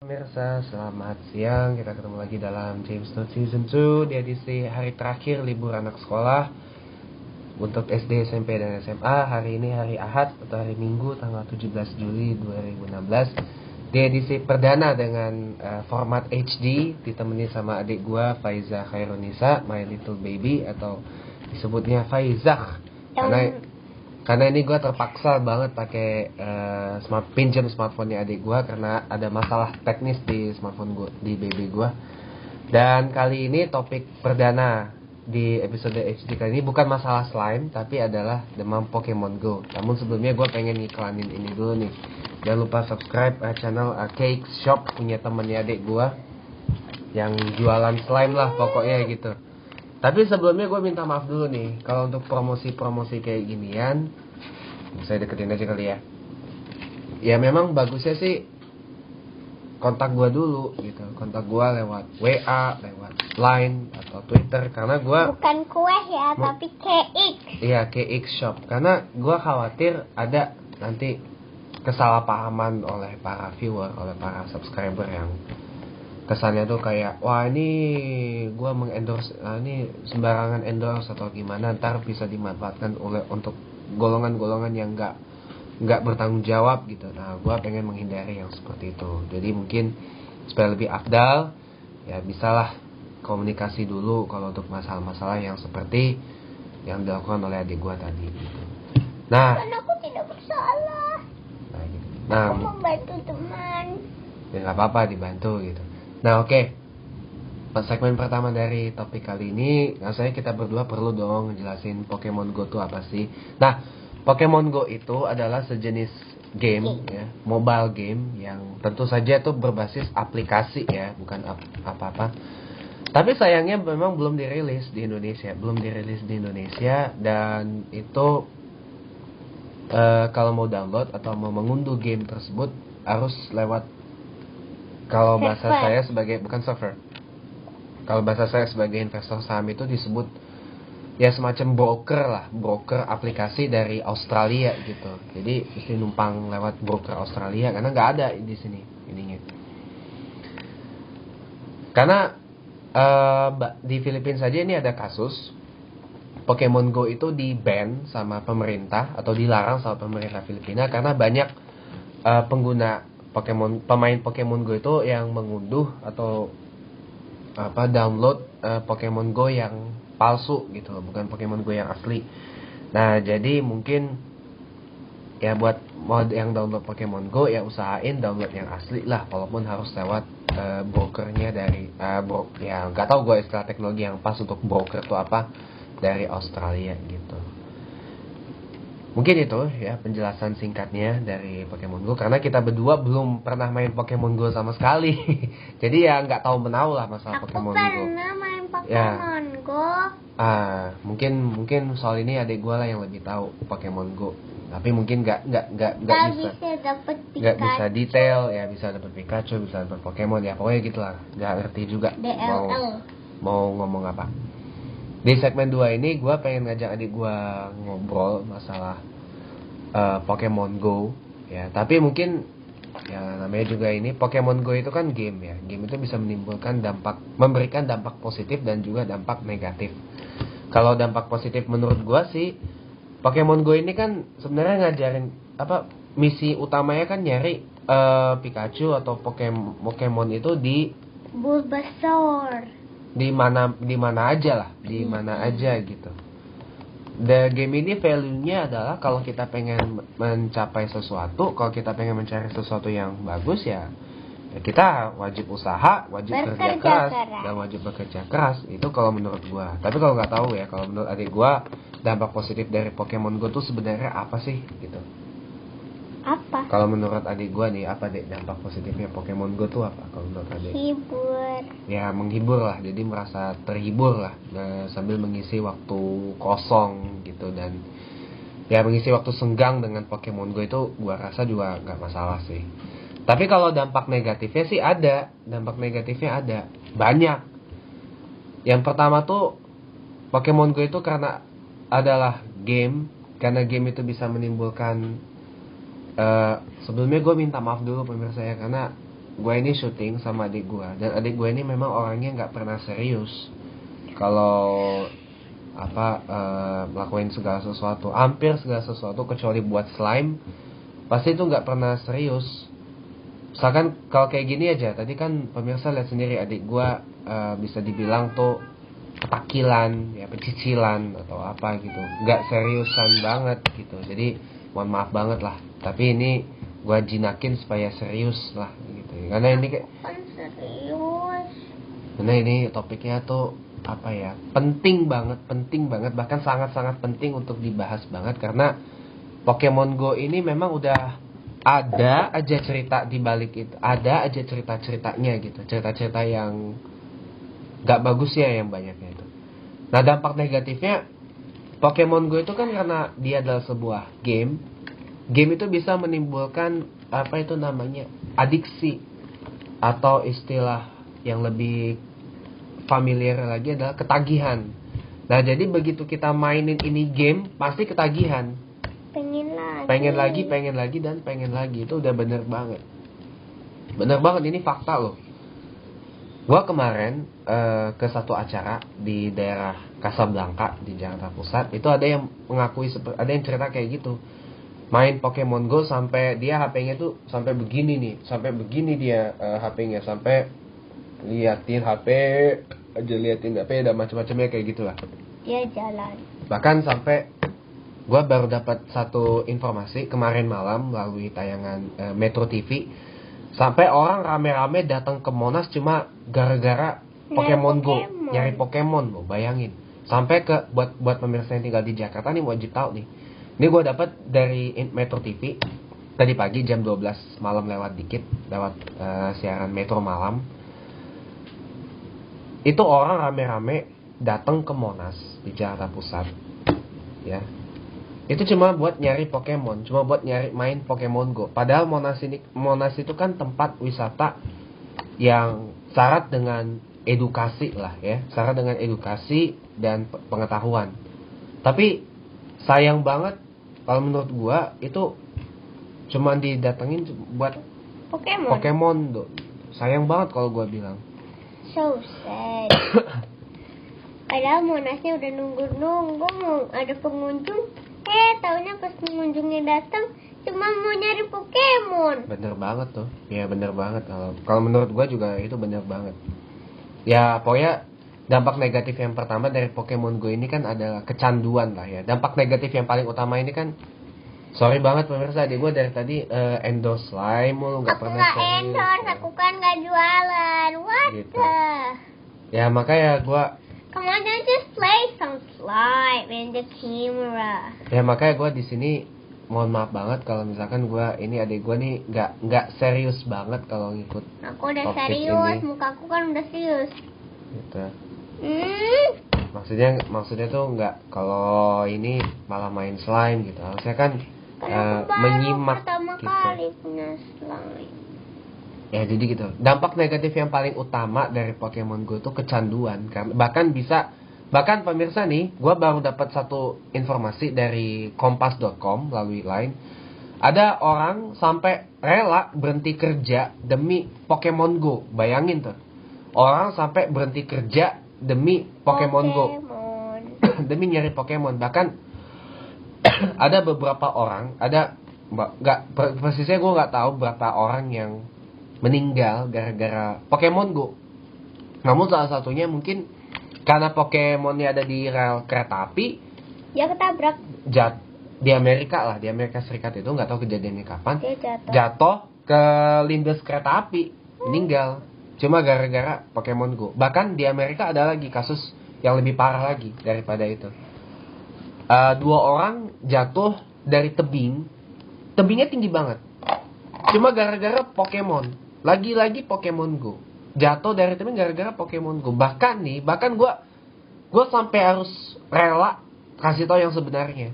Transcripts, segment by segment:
Pemirsa, selamat siang. Kita ketemu lagi dalam James Note Season 2 di edisi hari terakhir libur anak sekolah untuk SD, SMP, dan SMA. Hari ini hari Ahad atau hari Minggu tanggal 17 Juli 2016 di edisi perdana dengan format HD, ditemani sama adik gua Faiza Khairunisa, my little baby, atau disebutnya Faizah. Karena ini gue terpaksa banget pakai pinjam smartphone-nya adik gue karena ada masalah teknis di smartphone gue, di baby gue. Dan kali ini topik perdana di episode HD kali ini bukan masalah slime, tapi adalah demam Pokemon Go. Namun sebelumnya gue pengen ngiklanin ini dulu nih. Jangan lupa subscribe channel Cake Shop, punya temennya adik gue yang jualan slime lah pokoknya gitu. Tapi sebelumnya gue minta maaf dulu nih, kalau untuk promosi-promosi kayak ginian, saya deketin aja kali ya. Ya memang bagusnya sih kontak gue dulu gitu, kontak gue lewat WA, lewat Line atau Twitter, karena gue bukan kue ya, tapi KX. Iya, KX Shop, karena gue khawatir ada nanti kesalahpahaman oleh para viewer, oleh para subscriber yang kesannya tuh kayak, wah ini gue mengendorse, ini sembarangan endorse atau gimana, ntar bisa dimanfaatkan untuk golongan-golongan yang nggak bertanggung jawab gitu. Nah, gue pengen menghindari yang seperti itu. Jadi mungkin supaya lebih afdal, ya bisalah komunikasi dulu kalau untuk masalah-masalah yang seperti yang dilakukan oleh adik gue tadi gitu. Nah, Dan aku tidak bersalah. Nah, aku membantu teman. Ya nggak apa-apa dibantu gitu. Nah, oke. Segmen pertama dari topik kali ini, rasanya kita berdua perlu dong ngejelasin Pokemon Go itu apa sih. Nah, Pokemon Go itu adalah sejenis game ya, mobile game yang tentu saja itu berbasis aplikasi ya, bukan apa-apa. Tapi sayangnya memang belum dirilis di Indonesia, dan itu kalau mau download atau mau mengunduh game tersebut harus lewat, kalau bahasa saya sebagai, bukan server, kalau bahasa saya sebagai investor saham itu disebut ya semacam broker aplikasi dari Australia gitu. Jadi mesti numpang lewat broker Australia karena nggak ada di sini ininya. Karena di Filipina saja ini ada kasus Pokemon Go itu di-ban sama pemerintah atau dilarang sama pemerintah Filipina karena banyak pengguna pemain Pokemon Go itu yang mengunduh atau download Pokemon Go yang palsu gitu, bukan Pokemon Go yang asli. Nah, jadi mungkin ya buat mod yang download Pokemon Go ya usahain download yang asli lah, walaupun harus lewat brokernya dari ya nggak tahu gue istilah teknologi yang pas untuk broker itu apa, dari Australia gitu. Mungkin itu ya penjelasan singkatnya dari Pokemon Go, karena kita berdua belum pernah main Pokemon Go sama sekali. Jadi ya nggak tahu menau lah masalah Pokemon Go. Aku pernah main Pokemon Go. Mungkin soal ini adik gue lah yang lebih tahu Pokemon Go. Tapi mungkin nggak bisa detail ya, bisa dapat Pikachu, bisa dapat Pokemon ya, pokoknya gitulah. Nggak ngerti juga mau ngomong apa. Di segmen 2 ini gue pengen ngajak adik gue ngobrol masalah Pokemon Go ya. Tapi mungkin ya namanya juga ini Pokemon Go itu kan game ya. Game itu bisa memberikan dampak positif dan juga dampak negatif. Kalau dampak positif menurut gue sih, Pokemon Go ini kan sebenarnya ngajarin misi utamanya kan nyari Pikachu atau Pokemon itu di Bulbasaur. di mana aja gitu. The game ini value-nya adalah kalau kita pengen mencapai sesuatu, kalau kita pengen mencari sesuatu yang bagus ya kita wajib usaha, wajib kerja keras, dan wajib bekerja keras. Itu kalau menurut gua. Tapi kalau nggak tahu ya, kalau menurut adik gua dampak positif dari Pokemon Go tuh sebenarnya apa sih gitu. Apa? Kalau menurut adik gua nih, apa deh dampak positifnya Pokemon Go tuh apa kalau menurut adik? Hibur. Ya menghibur lah, jadi merasa terhibur lah sambil mengisi waktu kosong gitu, dan ya mengisi waktu senggang dengan Pokemon Go itu gua rasa juga nggak masalah sih. Tapi kalau dampak negatifnya sih ada, banyak. Yang pertama tuh Pokemon Go itu karena adalah game itu bisa menimbulkan sebelumnya gue minta maaf dulu pemirsa ya, karena gue ini syuting sama adik gue, dan adik gue ini memang orangnya nggak pernah serius kalau melakukan segala sesuatu, hampir segala sesuatu kecuali buat slime, pasti itu nggak pernah serius. Misalkan kalau kayak gini aja, tadi kan pemirsa lihat sendiri adik gue bisa dibilang tuh petakilan, ya pecicilan atau apa gitu, nggak seriusan banget gitu. Jadi mohon maaf banget lah, tapi ini gue jinakin supaya serius lah gitu. Karena ini kayak Kan serius. karena ini topiknya tuh penting banget, bahkan sangat-sangat penting untuk dibahas banget, karena Pokemon Go ini memang udah ada aja cerita di balik itu, ada aja cerita-ceritanya gitu, cerita-cerita yang gak bagusnya yang banyaknya itu. Nah, dampak negatifnya Pokemon Go itu kan karena dia adalah sebuah game itu bisa menimbulkan adiksi, atau istilah yang lebih familiar lagi adalah ketagihan. Nah, jadi begitu kita mainin ini game, pasti ketagihan. Pengen lagi. Itu udah bener banget. Bener banget, ini fakta loh. Gua kemarin ke satu acara di daerah Casablanca di Jakarta Pusat. Itu ada yang ada yang cerita kayak gitu. Main Pokemon Go sampai dia HP-nya tuh sampai begini dia HP-nya, sampai liatin HP ada macam-macamnya kayak gitulah. Dia jalan. Bahkan sampai gue baru dapat satu informasi kemarin malam melalui tayangan Metro TV, sampai orang rame-rame datang ke Monas cuma gara-gara Pokemon Go, nyari Pokemon lo, bayangin. Sampai ke buat pemirsa yang tinggal di Jakarta nih wajib tahu nih. Ini gue dapat dari Metro TV tadi pagi jam 12 malam lewat siaran Metro malam. Itu orang rame-rame datang ke Monas di Jakarta Pusat, ya. Itu cuma buat nyari Pokemon, cuma buat main Pokemon Go. Padahal Monas itu kan tempat wisata yang syarat dengan edukasi lah, ya, syarat dengan edukasi dan pengetahuan. Tapi sayang banget kalau menurut gua itu cuma didatengin buat Pokemon tuh. Sayang banget kalau gua bilang. So sad. Padahal Monasnya udah nunggu mau ada pengunjung. Taunya pas pengunjungnya datang cuma mau nyari Pokemon. Bener banget tuh. Ya bener banget. Kalau menurut gua juga itu bener banget. Ya pokoknya dampak negatif yang pertama dari Pokemon Go ini kan adalah kecanduan lah ya. Dampak negatif yang paling utama ini kan, sorry banget pemirsa, adik gue dari tadi endorse slime mulu, gak pernah serius. Aku gak endorse, aku kan gak jualan. What gitu. the? Ya makanya gue Come on, don't just play some slime in the camera. Ya makanya gue di sini mohon maaf banget kalau misalkan adik gue nih nggak serius banget kalau ngikut. Aku udah topik serius, ini. muka aku kan udah serius. Gitu. Maksudnya tuh nggak kalau ini malah main slime gitu. Harusnya kan menyimak pertama gitu. kali punya slime. Ya jadi gitu. Dampak negatif yang paling utama dari Pokemon Go itu kecanduan. Bahkan pemirsa nih, gue baru dapat satu informasi dari kompas.com melalui Line. Ada orang sampai rela berhenti kerja demi Pokemon Go. Bayangin tuh. Orang sampai berhenti kerja demi Pokemon Go. Demi nyari Pokemon. Bahkan ada beberapa orang, persisnya gue nggak tahu berapa orang yang meninggal gara-gara Pokemon Go. Namun salah satunya mungkin karena Pokemonnya ada di rel kereta api, dia ketabrak. Di Amerika Serikat itu, nggak tahu kejadiannya kapan. Dia jatuh ke lindes kereta api, meninggal. Cuma gara-gara Pokemon Go. Bahkan di Amerika ada lagi kasus yang lebih parah lagi daripada itu. 2 orang jatuh dari tebingnya tinggi banget. Cuma gara-gara Pokemon. Lagi-lagi Pokemon Go. Jatuh dari tebing gara-gara Pokemon Go. Bahkan gue sampai harus rela kasih tahu yang sebenarnya.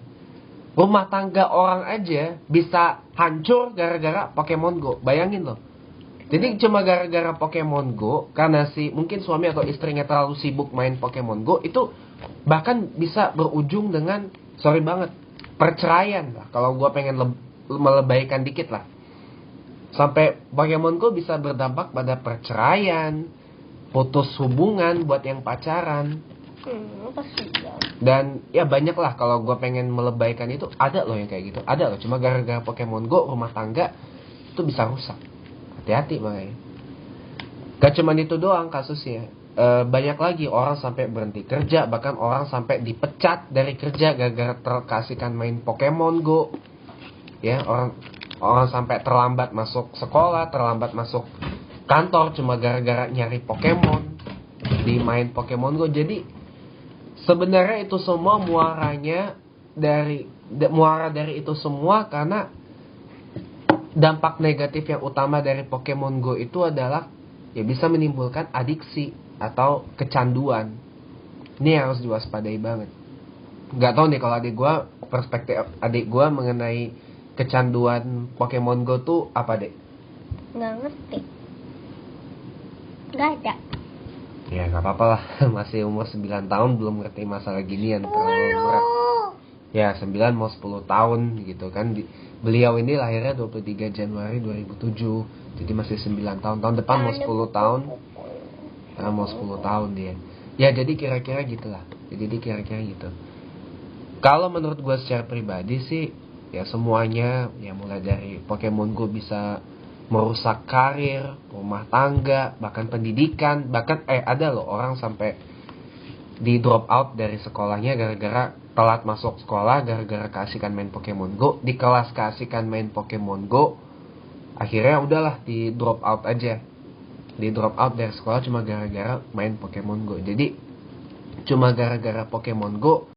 Rumah tangga orang aja bisa hancur gara-gara Pokemon Go. Bayangin loh. Jadi cuma gara-gara Pokemon Go, karena mungkin suami atau istrinya terlalu sibuk main Pokemon Go, itu bahkan bisa berujung dengan, sorry banget, perceraian lah. Kalau gue pengen melebaikan dikit lah. Sampai Pokemon Go bisa berdampak pada perceraian, putus hubungan buat yang pacaran. Kasihan. Dan ya banyak lah, kalau gue pengen melebaikan itu ada loh yang kayak gitu. Ada loh, cuma gara-gara Pokemon Go rumah tangga itu bisa rusak. Hati-hati makanya. Gak cuma itu doang kasusnya. Banyak lagi orang sampai berhenti kerja, bahkan orang sampai dipecat dari kerja gara-gara terkasihkan main Pokemon Go. Ya, orang sampai terlambat masuk sekolah, terlambat masuk kantor cuma gara-gara nyari Pokemon, di main Pokemon Go. Jadi sebenarnya itu semua muara dari itu semua karena dampak negatif yang utama dari Pokemon Go itu adalah ya bisa menimbulkan adiksi atau kecanduan. Ini harus diwaspadai banget. Gak tau nih kalau perspektif adik gue mengenai kecanduan Pokemon Go tuh apa, Dek? Nggak ngerti. Nggak ada. Ya gak apa-apa lah. Masih umur 9 tahun belum ngerti masalah ginian, terlalu berat. Ya 9 mau 10 tahun gitu kan. Beliau ini lahirnya 23 Januari 2007. Jadi masih 9 tahun. Tahun depan mau 10 tahun. Mau 10 tahun dia. Ya jadi kira-kira gitulah. Jadi kira-kira gitu. Kalau menurut gue secara pribadi sih, ya semuanya, ya mulai dari Pokemon Go bisa merusak karir, rumah tangga, bahkan pendidikan. Bahkan ada loh orang sampai di drop out dari sekolahnya gara-gara telat masuk sekolah, gara-gara keasikan main Pokemon Go. Di kelas keasikan main Pokemon Go, akhirnya udahlah di drop out aja. Di drop out dari sekolah cuma gara-gara main Pokemon Go. Jadi cuma gara-gara Pokemon Go